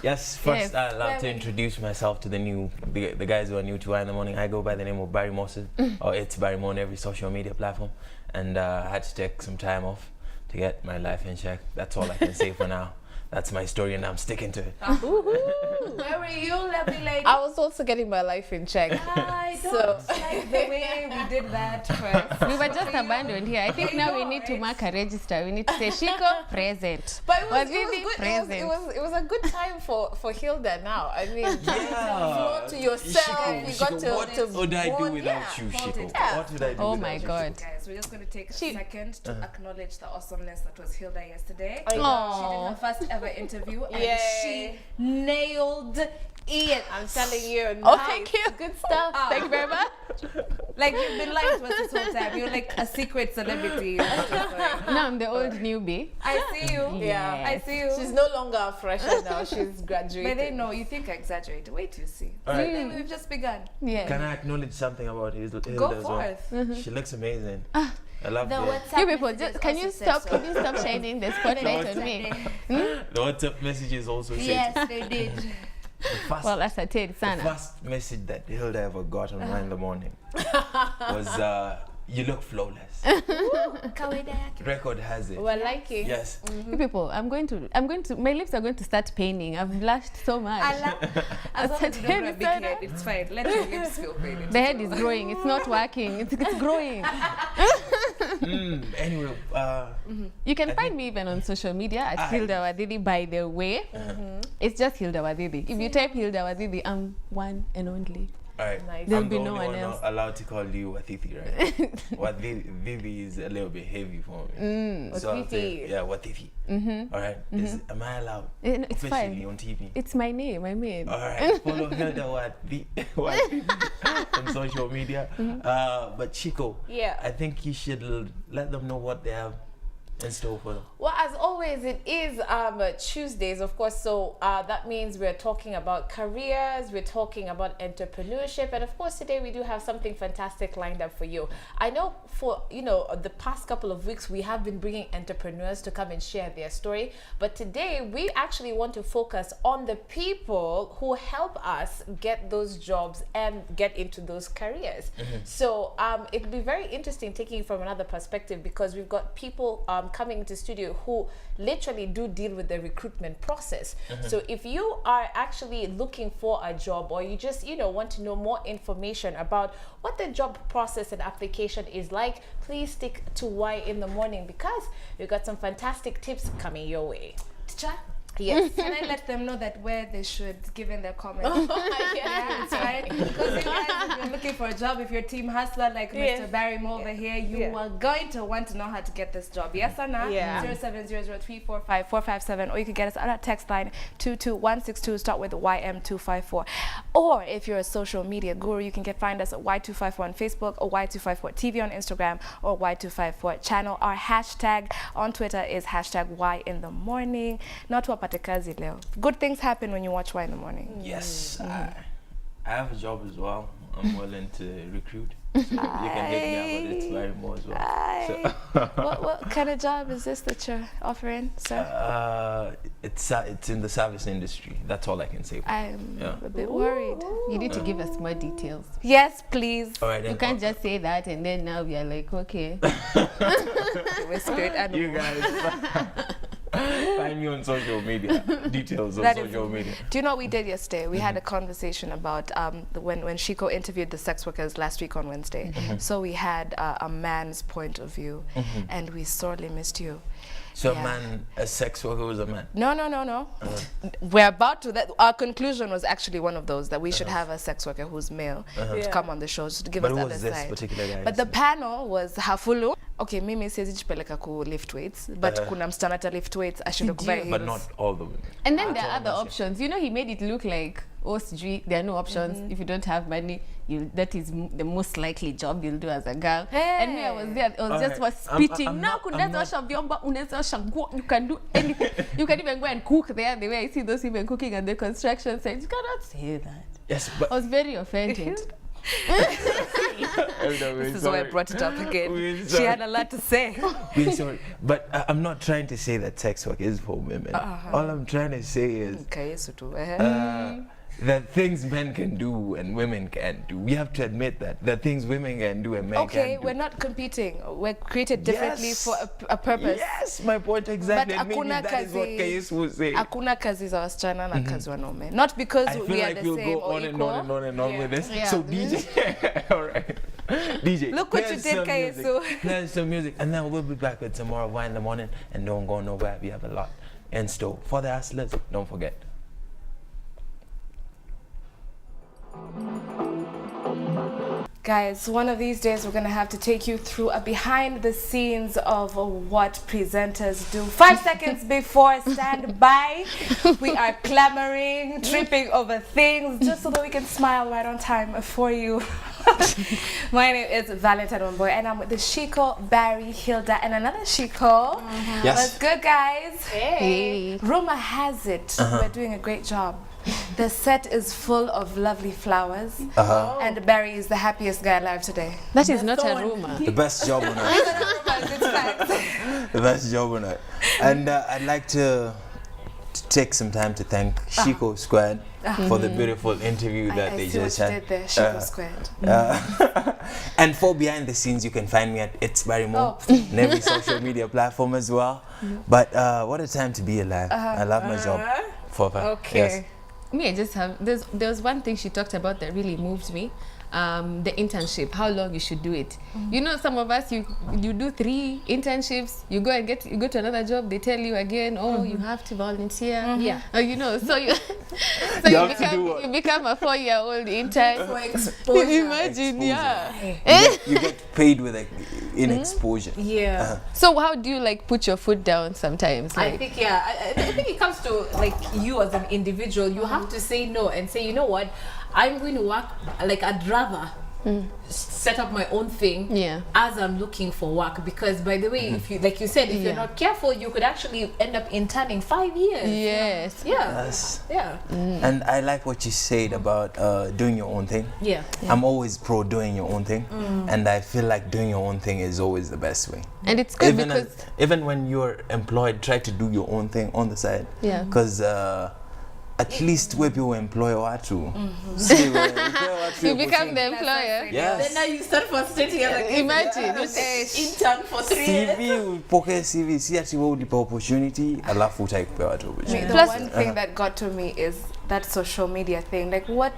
Yes, first I'd love to introduce myself to the guys who are new to Y in the Morning. I go by the name of Barry Moses, or it's Barry Mo on every social media platform, and I had to take some time off to get my life in check. That's all I can say for now. That's my story, and I'm sticking to it. Where were you, lovely lady? I was also getting my life in check. I don't like the way we did that first. We were just abandoned here. I think now we need to mark a register. We need to say Shiko present. But it was Wathithi good. present. It was a good time for Hilda now. I mean, flow to yourself. Shiko, you got Shiko, to what would I do without you, Shiko? Yeah. What would I do Oh without my you? God. Guys, we're just going to take a second to acknowledge the awesomeness that was Hilda yesterday. I know. She did her first ever interview and Yay. she nailed it. I'm telling you. Oh, thank you. Good stuff. Thank you very much. Like, you've been lying to us this whole time. You're like a secret celebrity. Now I'm the old newbie. I see you. Yeah. I see you. She's no longer a fresher now. She's graduated. But they know you think I exaggerate. Wait till you see. Alright. We've just begun. Yeah. Can I acknowledge something about Hilda Go as well? forth. She looks amazing. I love The it. WhatsApp You people, messages just can you also said stop? so. Can you stop shining the spotlight on me? The WhatsApp messages also said Yes, they did. the first, Well, that's a tail, the sana. first message that Hilda ever got on Y in the Morning was you look flawless. Record has it. We're liking. Yes. You people, I'm going to. My lips are going to start paining. I've blushed so much. As long as you don't have a big Sana. head, it's fine. Let your lips feel painted. The head is growing. It's not working. It's growing. Anyway, You can find me even on social media at Hilda Wathithi, by the way. It's just Hilda Wathithi. If you type Hilda Wathithi, I'm one and only. alright. Nice. There'll I'm be the no only one else. allowed to call you Wathithi, right? Wathithi is a little bit heavy for me. So I'll say, Wathithi. yeah, Wathithi. Alright. Am I allowed? It's Officially fine. on TV? It's my name. I mean. Alright, follow Hilda Wathithi on social media. But Shiko, Yeah. I think you should let them know what they have in store for them. Well, as always, it is Tuesdays, of course. So that means we're talking about careers, we're talking about entrepreneurship, and of course, today we do have something fantastic lined up for you. I know for the past couple of weeks we have been bringing entrepreneurs to come and share their story, but today we actually want to focus on the people who help us get those jobs and get into those careers. So it'll be very interesting taking it from another perspective, because we've got people coming into studio who literally do deal with the recruitment process. So if you are actually looking for a job, or you just want to know more information about what the job process and application is like, please stick to Y in the Morning, because we've got some fantastic tips coming your way. Teacher, Yes. can I let them know that where they should give in their comments? Yeah. It's right. Because you guys, if you're looking for a job, if you're team hustler like Yeah. Mr. Barry Mo over here, you are going to want to know how to get this job. Yes or no? Yeah. 0700345457, or you can get us on our text line 22162. Start with YM254. Or if you're a social media guru, you can find us at Y254 on Facebook, or Y254 TV on Instagram, or Y254 channel. Our hashtag on Twitter is hashtag Y in the Morning. Not wapate kazi leo. Good things happen when you watch Y in the Morning. Yes, I have a job as well. I'm willing to recruit. So you can hit me up, but it's very more as well. So, What kind of job is this that you're offering, sir? it's in the service industry. That's all I can say. I'm Yeah. a bit worried. You need to give us more details. Yes, please. All right, You then. can't just say that and then now we are like, okay. We're spirit animal. You guys find me on social media. Details on That is- social media. Do you know what we did yesterday? We had a conversation about when Shiko interviewed the sex workers last week on Wednesday. So we had a man's point of view, and we sorely missed you. So Yeah. man, a sex worker was a man. No. We're about to. Our conclusion was actually one of those, that we should have a sex worker who's male to come on the show to give But us who the was other this side. particular guy? But the panel was Hafulu. Okay, mimi siwezi jipeleka ku lift weights, but kuna msichana ata lift weights ashinde kuvaa But heels. not all the women. And then there are all other must options. You know, he made it look like, oh, there are no options. If you don't have money, that is the most likely job you'll do as a girl. And me, I was there. I was just Alright. spitting. I'm Now, not- kunaweza osha vyombo, unaweza osha nguo, you can do anything. You can even go and cook there. The way I see those women cooking at the construction site, you cannot say that. Yes, but I was very offended. This is why I brought it up again. She had a lot to say. We're sorry. But I'm not trying to say that sex work is for women. All I'm trying to say is that things men can do and women can't do. We have to admit that. The things women can do and men can't do. Okay, we're not competing. We're created differently for a purpose. Yes, my point exactly. But maybe that is what Kais would say. Hakuna kazi za wasichana na kazi wanaume. Not because I feel we are like the we'll same go or on and equal. on and on and on with this. Yeah. So DJ, all right. DJ, Look what you did, Kaisu. Play some music, and then we'll be back with tomorrow, Y in the morning, and don't go nowhere. We have a lot in store for the hustlers. Don't forget. Guys, one of these days we're going to have to take you through a behind the scenes of what presenters do. 5 seconds before standby, we are clamoring, tripping over things just so that we can smile right on time for you. My name is Valentine Wamboy and I'm with the Shiko, Barry, Hilda, and another Shiko. Yes. What's good, guys? Hey. Rumor has it we're doing a great job. The set is full of lovely flowers, and Barry is the happiest guy alive today. That is not a rumor. The best job on earth. The best job on earth. And I'd like to take some time to thank Shiko Squared for the beautiful interview that they just had. Did there, Shiko Squared. And for behind the scenes, you can find me at It's Barrymore on every social media platform as well. But what a time to be alive. I love my job. Okay. Yes. Me, I just have, there was one thing she talked about that really moved me. The internship, how long you should do it. You know, some of us, you do 3 internships, you go to another job, they tell you again, oh, you have to volunteer. Yeah. You know, so you you become a 4-year-old intern. For exposure. Imagine, yeah. You get paid with in exposure. Yeah. So how do you like put your foot down sometimes? Like, I think, yeah, I think it comes to like you as an individual, you have to say no and say, you know what, I'm going to work, like I'd rather set up my own thing as I'm looking for work, because by the way, if you, like you said, if you're not careful, you could actually end up interning 5 years. Yes. Yeah. Yes. Yeah. And I like what you said about doing your own thing. Yeah. I'm always pro doing your own thing, and I feel like doing your own thing is always the best way. And it's good Even because even when you're employed, try to do your own thing on the side. Yeah. Because at least where people employ watu. you become the employer. Yes. Then now you start frustrating like Imagine. intern for 3 years. CV, upoke CV, si ati wewe ulipa opportunity, alafu utaikupewa watu opportunity. The one thing that got to me is that social media thing. Like, what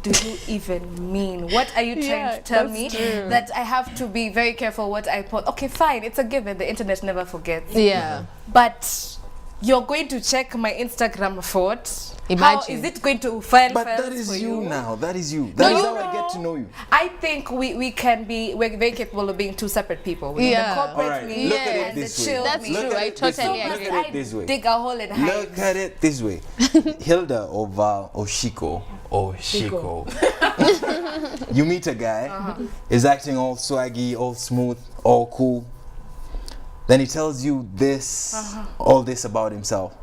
do you even mean? What are you trying to tell me? True. That I have to be very careful what I post? Okay, fine, it's a given. The internet never forgets. Yeah. But you're going to check my Instagram photo. Imagine. How is it going to file But files that is for you now. That is you. No, That is you how I get to know you. I think we're very capable of being 2 separate people. We Yeah. the corporate Alright, me look at it and this the way. chill That's me. true. I totally agree. Look at it this way. Dig a hole and hide. Look at it this way. Hilda or Val or Shiko or Shiko. You meet a guy, is acting all swaggy, all smooth, all cool. Then he tells you this, all this about himself.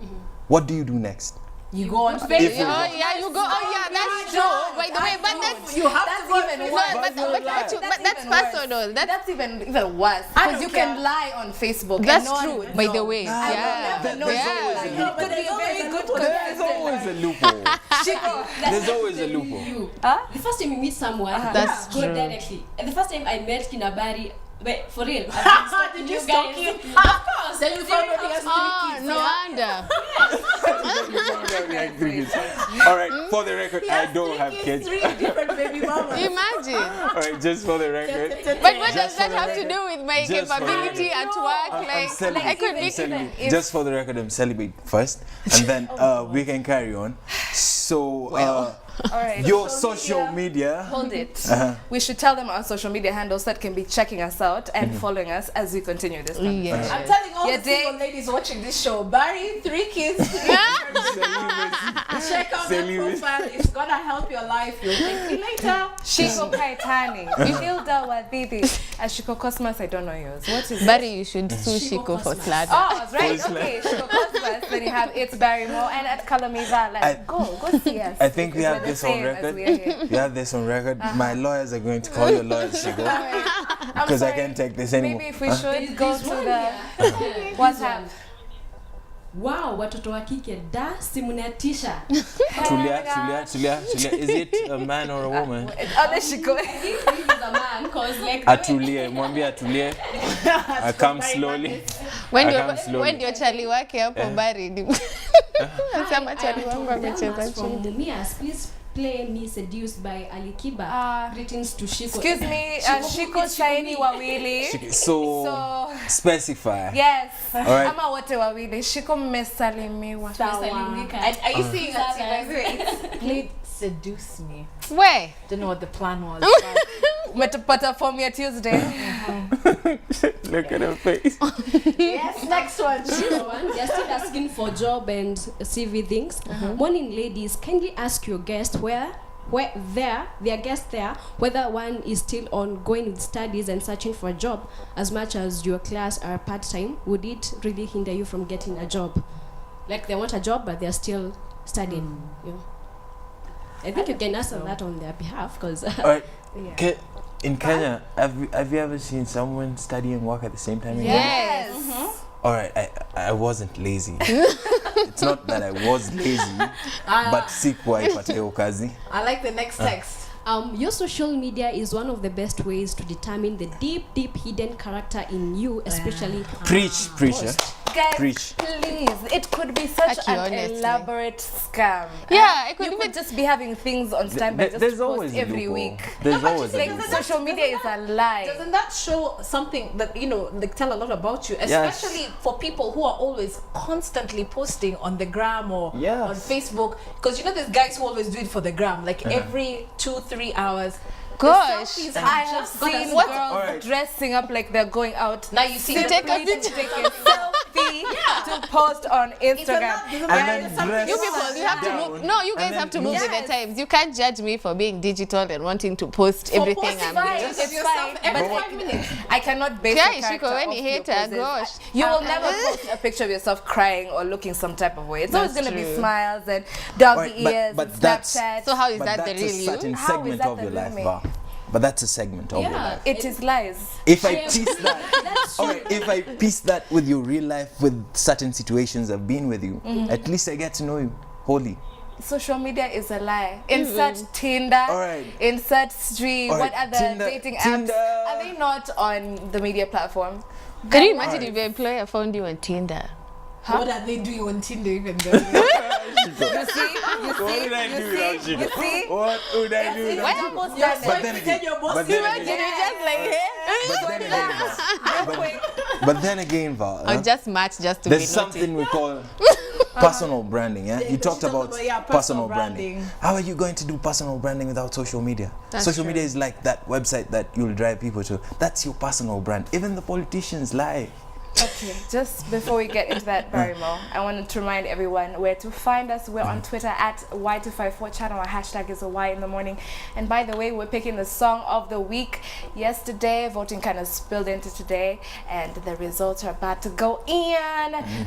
What do you do next? You go on Oh Facebook. yeah, you go. Oh yeah, that's true. By the way, but that's You have to go even on worse. Facebook. but that's personal. That's even worse. Because you can lie on Facebook. That's and no true. one would By know. the way, Yeah. There's It could be a very good There's always a loophole. There's always a loophole. The first time you meet someone, That's go true. directly. And the first time I met Kinabari, but for real, Did you stalk him? Of course. Then you found out he has 3 oh kids. no wonder. All right, for the record, I don't have kids. 3 different baby mamas. Imagine. All right, just for the record. But what does Just that for have the to do with my Just for the capability at work? I'm Like celibate. I could I'm be. celibate. Just for the record, I'm celibate first, and then we can carry on. So, All right. your social media. Hold it. We should tell them our social media handles that can be checking us out and following us as we continue this conversation. Yeah. I'm telling all Yeah, the single ladies watching this show, Barry, 3 kids, 3 check out that profile. It's gonna help your life. You'll thank me later. Shiko Kaitany, Hilda Wathithi, Shiko Cosmas. I don't know yours. What is it? Barry, you should sue Shiko for slander. Oh, right. Okay, Shiko Cosmas. Then you have It's Barrymore and at Kalamiva. Like, go see us. I think we have this on same as record. we are here. You have this on record. My lawyers are going to call your lawyers, Shiko, because I can't take this anymore. Maybe if we should go to the what's happened. Wow, watoto wa kike da simunatisha. Tulia. Is it a man or a woman? Shiko. He's a man cause like Atulie, mwambie atulie. I come slowly. When your chali wake hapo baridi. Sema chali wangu amecheza chini. Mias, please play Me Seduced by Alikiba. Greetings to Shiko. Excuse me, Shiko saini wawili. So specify. Yes. Alright. Ama wote wawili. Shiko mmesalimiwa. Are you seeing that? Please seduce me. Where? Don't know what the plan was. Umetupata form ya Tuesday. Look at her face. Yes, next one. They're still asking for job and CV things. Morning, ladies. Kindly ask your guest whether one is still ongoing with studies and searching for a job. As much as your class are part-time, would it really hinder you from getting a job? Like they want a job, but they're still studying. You know? I think you can answer that on their behalf, because. Alright. In Kenya, have you ever seen someone study and work at the same time? Yes. Alright, I wasn't lazy. It's not that I was lazy, but sikuwa ipate hiyo kazi. I like the next text. Your social media is one of the best ways to determine the deep hidden character in you, especially. Preacher. Guys, Preach. please, it could be such an honestly. elaborate scam. Yeah, it could you even could just be having things on standby just There's to post always a every loophole. week. There's always a Like loophole. social media is a lie. Doesn't that show something that, like tell a lot about you, especially for people who are always constantly posting on the gram or on Facebook? Because there's guys who always do it for the gram, like every 2-3 hours. Gosh, I have seen girls dressing up like they're going out. Now you see to take a selfie to post on Instagram. you people, you have to move. No, you guys have to move with the times. You can't judge me for being digital and wanting to post everything I'm doing. Just yourself every 5 minutes. I cannot base Yeah, your character Shiko, when off you your hate her, poses. gosh. You will never post a picture of yourself crying or looking some type of way. It's always going to be true. smiles and doggy ears but and that's- Snapchat. So how is that the that's a real you? certain How is segment that of the your real life, me? Bar. But that's a segment of your life. It is lies. If I piece that, if I piece that with your real life, with certain situations I've been with you, at least I get to know you wholly. Social media is a lie. Insert Tinder, insert Stream, what other dating apps? Are they not on the media platform? Can you imagine if your employer found you on Tinder? What are they doing on Tinder even though? What would I do without Shiko? What would I do without Shiko? But then again, Val, Or just match just to there's be something naughty. we call personal branding. Yeah, you talked about personal branding. How are you going to do personal branding without social media? Social media is like that website that you'll drive people to. That's your personal brand. Even the politicians lie. Okay, just before we get into that, Barrymore, I wanted to remind everyone where to find us. We're on Twitter at Y254 channel. Our hashtag is a Y in the morning. And by the way, we're picking the song of the week. Yesterday, voting kind of spilled into today, and the results are about to go in.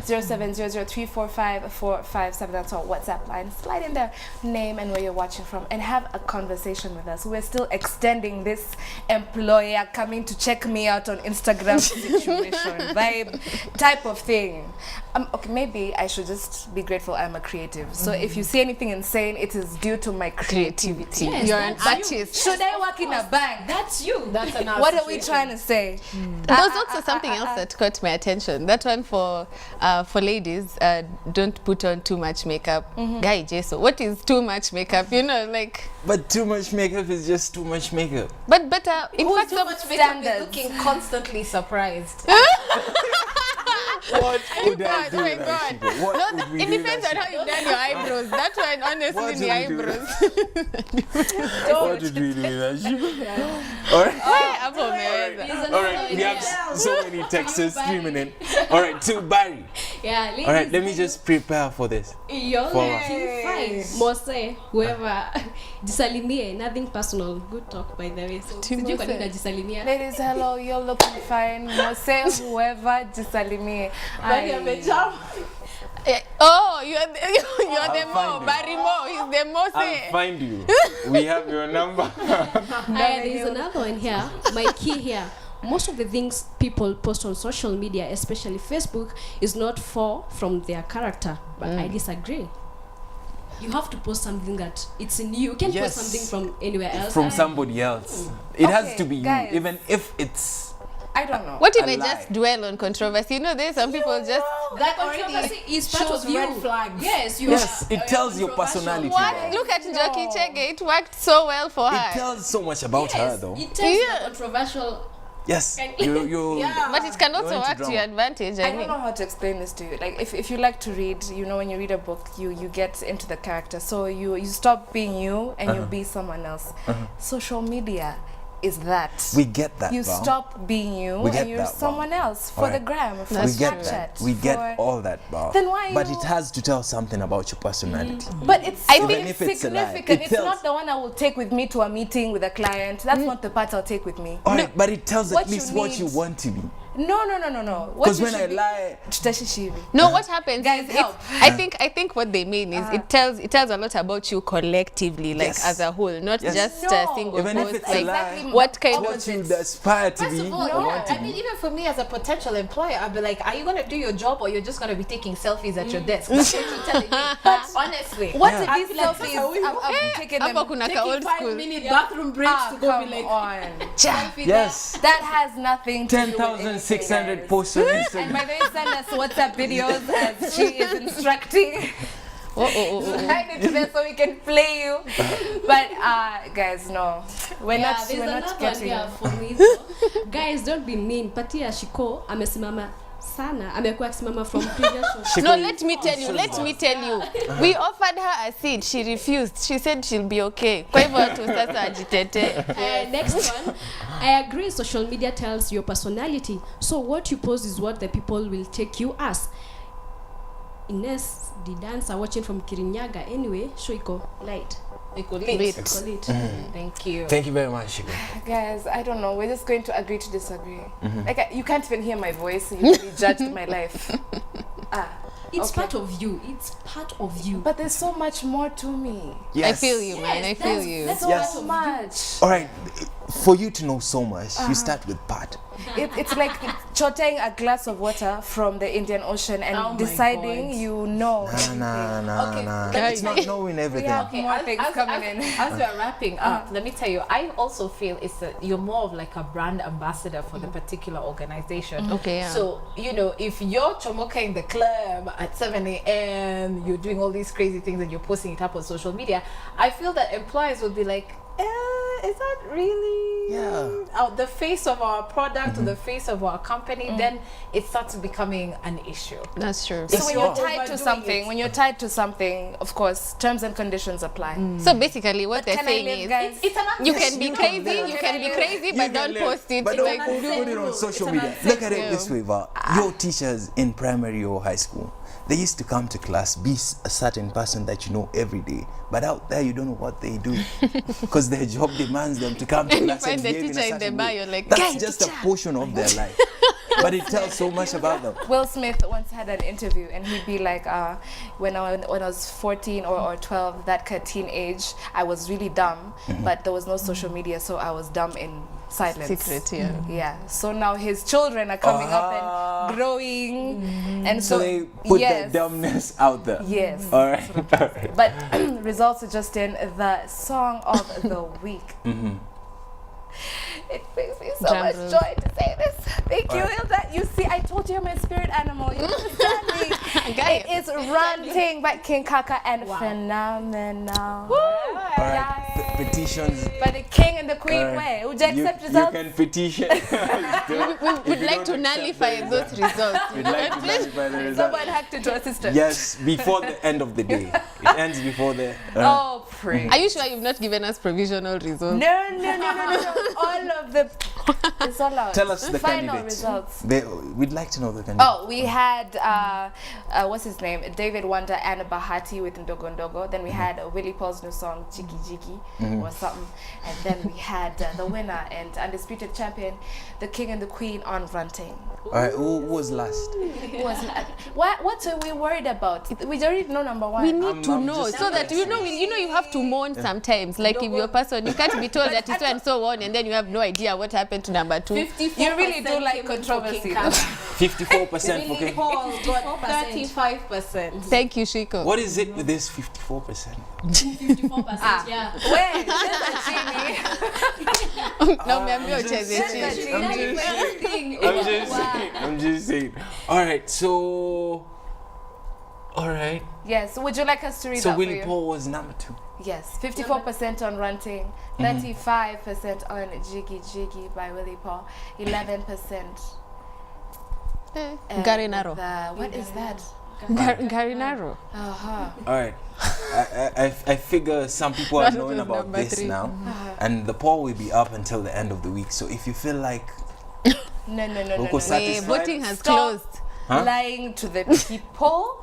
0700345457. That's our WhatsApp line. Slide in their name and where you're watching from, and have a conversation with us. We're still extending this employer coming to check me out on Instagram situation type of thing. Okay, maybe I should just be grateful I'm a creative. So if you see anything insane, it is due to my creativity. Yes, you're an artist. Should I work in a bank? That's you. That's an What are we trying to say? There's also something else that caught my attention. That one for ladies, don't put on too much makeup. Guy Jeso, what is too much makeup? But too much makeup is just too much makeup. But in fact, so much makeup is looking constantly surprised. What would I do? Oh my God. It depends on how you've done your eyebrows. That one, honestly, the eyebrows. What did we do with that? Alright. Alright, we have so many texts streaming in. Alright, to Barry. Yeah, ladies. Alright, let me just prepare for this. You're looking fine. Mose, whoever. Jisalimie, nothing personal. Good talk, by the way. So, sijui kwa nini najisalimia. Ladies, hello, you're looking fine. Mose, whoever, jisalimie. Oh, you're the Mo, Barry Mo. He's the Mo. I'll find you. We have your number. There's another one here. My key here. Most of the things people post on social media, especially Facebook, is not from their character. But I disagree. You have to post something that it's in you. You can't post something from anywhere else. From somebody else. It has to be guys. you, even if it's... I don't know. What if I just dwell on controversy? You know, there's some people just... That controversy is part of you. Red flags. Yes, it tells your personality. What? Look at Njoki Chege. It worked so well for her. It tells so much about her, though. It tells you controversial. Yes, you But it can also work to your advantage. I don't know how to explain this to you. Like, if you like to read, you know, when you read a book, you get into the character. So you stop being you and you be someone else. Social media is that. We get that. You Val. stop being you and you're someone else for the gram, for we get that. Snapchat. We get all that, Val. Then why? But it has to tell something about your personality. But it's Even so if it's a lie, significant. it It's tells- not the one I will take with me to a meeting with a client. That's not the part I'll take with me. All right, but it tells What at you least what you need- want to be. No. What Because you when I should be- lie, Tutashishivi. No, what happens Guys, is help. I think what they mean is it tells a lot about you collectively, like Yes. as a whole, not Yes. just a No. single even if post. it's a Like, lie, what kind what of you aspire to First be of all, or want to I mean, be. even for me as a potential employer, I'd be like, are you going to do your job or you're just going to be taking selfies at your desk? That's what you're telling me. But honestly, What Yeah. if these selfies? I've taken them. Hapa kuna ka old school. 5-minute bathroom breaks to go Come be like, on. Yes, That has nothing to do with 10,600 anything, posts on guys. Instagram. And by the way, send us WhatsApp videos as she is instructing. Send it to them so we can play you. But guys, no, we're not There's another one getting. here for me. So, guys, don't be mean. Patia Shiko amesimama sana. Amekuwa akisimama from previous shows. No, let me tell you. We offered her a seat. She refused. She said she'll be okay. Kwa hivyo tu sasa ajitete. Next one, I agree. Social media tells your personality. So what you post is what the people will take you as. Ines, the dancer watching from Kirinyaga. Anyway, Shiko, light. Lit. thank you. Thank you very much, Shiko. Guys, I don't know. We're just going to agree to disagree. Like you can't even hear my voice. You really judged my life. It's Okay. part of you. It's part of you. But there's so much more to me. Yes. I feel you, man. I feel you. That's Yes. So much. All right, for you to know so much, you start with part. It's like chotting a glass of water from the Indian Ocean and Oh my deciding God. you know. Nah. Okay, It's not knowing We everything. have more things coming in. As we're wrapping up, let me tell you, I also feel you're more of like a brand ambassador for the particular organization. Okay, yeah. So, you know, if you're chomoka in the club at 7 a.m., you're doing all these crazy things and you're posting it up on social media, I feel that employers would be like, is that really the face of our product or the face of our company? Then it starts becoming an issue. That's true. So when you're Yes. tied to something, of course, terms and conditions apply. So basically, what they're Can I saying live, is, guys? It's an you can be crazy, You but can don't live, post it. But don't Like, put it on social It's media. an Look at it yeah. this way, Val. Your teachers in primary or high school, they used to come to class, be a certain person that you know every day. But out there, you don't know what they do. Because their job demands them to come to And you class and find the behave in a teacher in the certain bar, way. you're like, That's "Guy, just teacher." a portion of their life. But it tells so much about them. Will Smith once had an interview and he'd be like, when I was 14 or 12, that kind of teenage, I was really dumb, but there was no social media, so I was dumb in silence. Secret, yeah. Yeah. So now his children are coming up and growing, and So so they put yes, their dumbness out there. yes. All right. All right. But results are just in the song of the week. It brings me so Drum much roll. joy to say this. Thank you, Alright. Hilda. You see, I told you I'm a spirit animal. You understand me? Guy. It is Ranting by King Kaka and Phenomenal. All right. Petitions. By the king and the queen All right. way. Would you accept You results? can petition. We'd like to nullify those results. We'd like to nullify the result. Someone hacked into a system. Yes, before the end of the day. It ends before the. Oh, pray. Are you sure you've not given us provisional results? No. All of the It's all out. Tell us the Final candidates. results. We'd like to know the candidates. Oh, we had what's his name? David Wonder and Bahati with Ndogo Ndogo. Then we had Willie Paul's new song Chiki Jiki or something. And then we had the winner and undisputed champion, the king and the queen on Ranting. All right, who was last? What are we worried about? We already know number one. We need to I'm know just so that you know you have to mourn sometimes. Like if your person, you can't be told that it's so and so on, and then you have no idea what happened to number 2. You really do like controversy. 54% for King. Paul got 35%. Thank you, Shiko. What is it with this 54%? 54%, yeah. Wait, there's a genie. No, me ucheze chini. I'm just saying. All right, so. All right. Yes, would you like us to read So that for Willie you? Paul was number 2. Yes, 54% on Ranting, 35% on Jiggy Jiggy by Willie Paul, 11%. Garinaro. What is that? Garinaro. Uh-huh. All right. I figure some people are knowing about number this 3. now, and the poll will be up until the end of the week. So if you feel like No. Local Wait, satisfied, voting has Stop. closed. Huh? Lying to the people.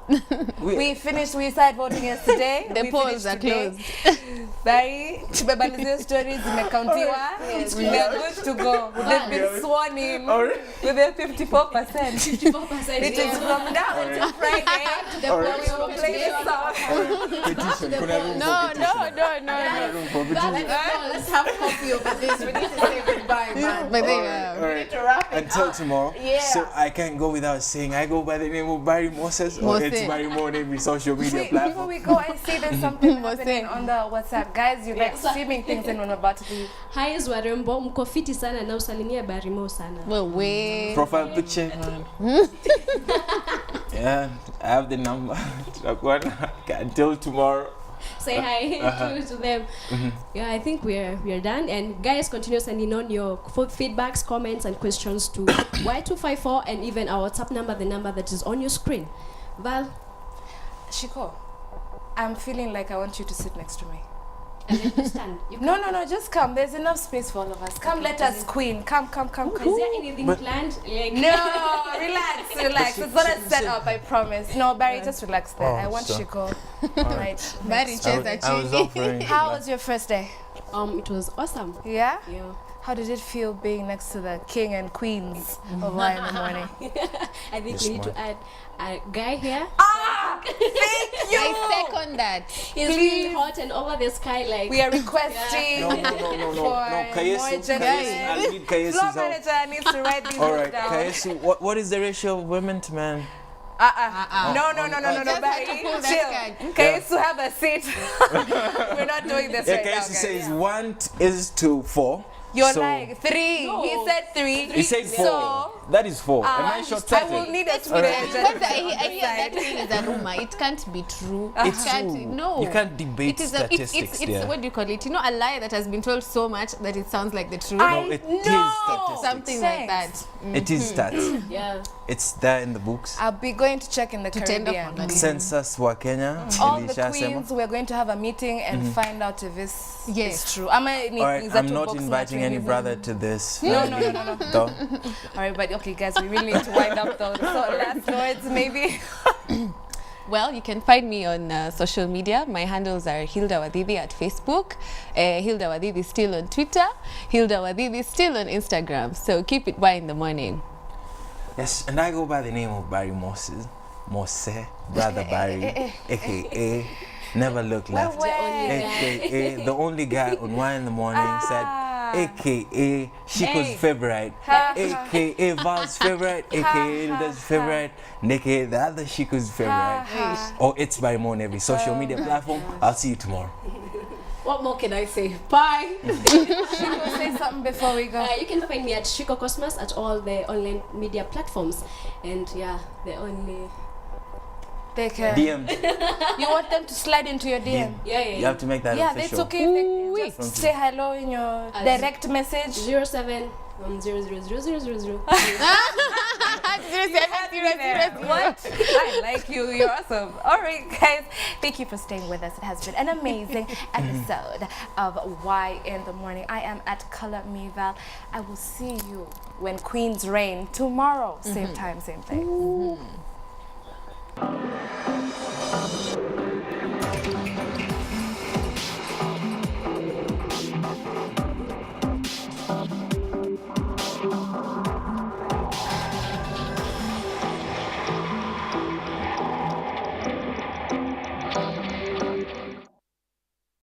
We started voting yesterday. The We polls finished are today. closed. Bye. Tumebalizia stories zimekauntiwa. We are good to go. They've been sworn in with a 54%. 54%. It is from now until Friday. We will play this song. petition, kuna room No, for no, petition. no, no. Room for petition. Let's have coffee over this. We need to say goodbye, man. But All they, right. To wrap it Until up. tomorrow. Yeah. So I can't go without saying I go by the name of Barry Moses, or Mose. it's Barry Mo on every social media Wait, before platform. we go, I see there's something Mose. happening on the WhatsApp. Guys, you like streaming things and we're about to be. Hi, warembo, mko fiti sana na usalimia Barimo sana. well, wait. Profile picture. Yeah, I have the number. Until tomorrow. Say hi to them. Yeah, I think we're done. And guys, continue sending on your feedbacks, comments, and questions to Y254 and even our WhatsApp number, the number that is on your screen. Val, Shiko, I'm feeling like I want you to sit next to me. and let you stand. You No, just come. There's enough space for all of us. Come, let us queen. Come. Is there anything planned? Like, No, relax. It's not a setup, I promise. No, Barry, just relax there. I want so- Shiko. Right. Barry next. cheza I was chini. offering. How was your first day? it was awesome. Yeah? Yeah. How did it feel being next to the king and queens of Y in the morning? I think Yes, we need to add a guy here. Thank you! I second that. He's really hot and over the sky like. We are requesting No. for Kayesu, more Kayesu, gentlemen. I'll need Kayesu's Floor help. manager needs to write these All notes right, down. Kayesu, what is the ratio of women to men? No, Just Barry. had to pull that Chill. card. Kayesu, have a seat. We're not doing this Yeah, right now, Kayesu guys. says 1 is to 4. You're so like 3. No. He said 3. He said 4. So, That is 4. Am I I short-sighted? will need a Because student. I hear that thing is a rumor. It can't be true. It's It can't, true. No. You can't debate It is statistics it's there. what do you call it? You know, a lie that has been told so much that it sounds like the truth. No, it is statistics. Something like that. It is stats. Yeah. It's there in the books. I'll be going to check in the Tutenda Caribbean. kuangalia. Census wa Kenya All the ilishasema. queens, we're going to have a meeting and find out if this Yes. is true. Am I All right, is that I'm two not box inviting matching any is it? brother to this. No. Though. All right, but okay, guys, we really need to wind up though. So last words, maybe. Well, you can find me on social media. My handles are Hilda Wathithi at Facebook, Hilda Wathithi still on Twitter, Hilda Wathithi still on Instagram. So keep it Y in the morning. Yes, and I go by the name of Barry Moses, Brother Barry, aka Never Look Left, aka the only guy on Y in the morning said, aka Shiko's favorite, aka Val's favorite, aka Hilda's favorite, and aka the other Shiko's favorite. Or it's Barry Mo on every social media platform. I'll see you tomorrow. What more can I say? Bye. Shiko, say something before we go. You can find me at Shiko Cosmas at all the online media platforms. And yeah, the only. They can. DM. You want them to slide into your DM? Yeah. You have to make that Yeah, official. that's okay. If they just say hello in your direct message. 07 0000000. What? I like you. You're awesome. All right, guys. Thank you for staying with us. It has been an amazing episode of Why in the Morning. I am at Color Meval. I will see you when Queens reign tomorrow. Same time, same place.